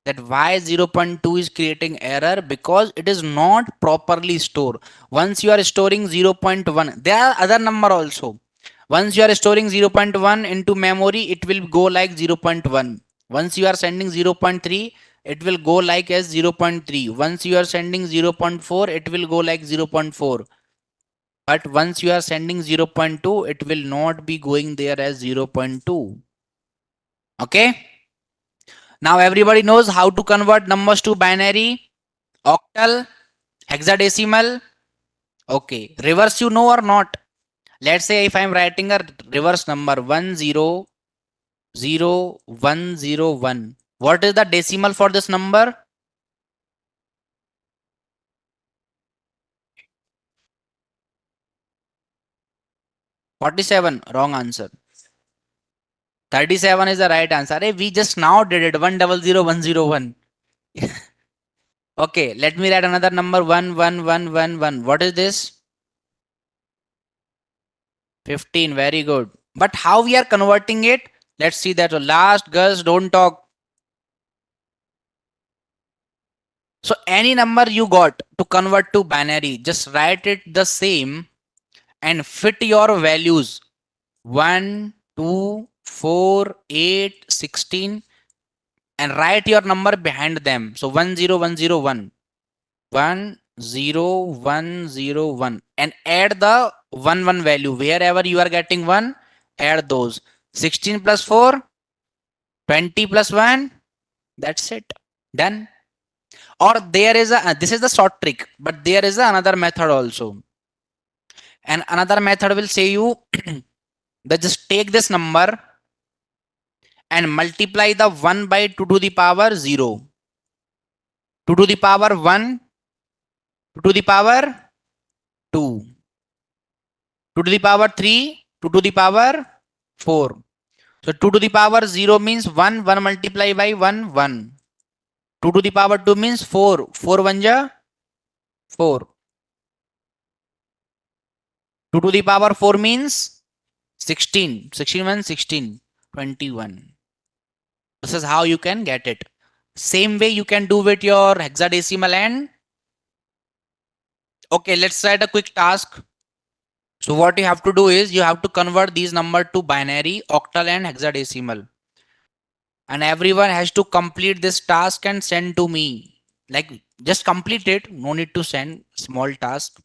Speaker 1: That why 0.2 is creating error, because it is not properly stored. Once you are storing 0.1, there are other number also. Once you are storing 0.1 into memory, it will go like 0.1. Once you are sending 0.3, it will go like as 0.3. Once you are sending 0.4, it will go like 0.4. But once you are sending 0.2, it will not be going there as 0.2. Okay. Now everybody knows how to convert numbers to binary, octal, hexadecimal. Okay. Reverse you know or not? Let's say if I am writing a reverse number 1000101. What is the decimal for this number? 47. Wrong answer. 37 is the right answer. Hey, we just now did it. 1000101. Okay, let me write another number 11111. What is this? 15. Very good. But how we are converting it? Let's see that. So last, girls, don't talk. So any number you got to convert to binary, just write it the same and fit your values 1, 2, 4, 8, 16, and write your number behind them. So 10101. 10101 and add the 1 value wherever you are getting 1, add those. 16 plus 4, 20 plus 1, that's it, done. Or there is a, this is the short trick, but there is another method also, and another method will say you that just take this number and multiply the 1 by 2 to the power 0, 2 to the power 1, 2 to the power 2, 2 to the power 3, 2 to the power 4. So 2 to the power 0 means 1, 1 multiply by 1, 1. 2 to the power 2 means 4, 4 1 ja 4. 2 to the power 4 means 16, 16 1, 16, 21. This is how you can get it. Same way you can do with your hexadecimal and. Okay, let's write a quick task. So what you have to do is you have to convert these numbers to binary, octal and hexadecimal. And everyone has to complete this task and send to me. Like just complete it, no need to send small task.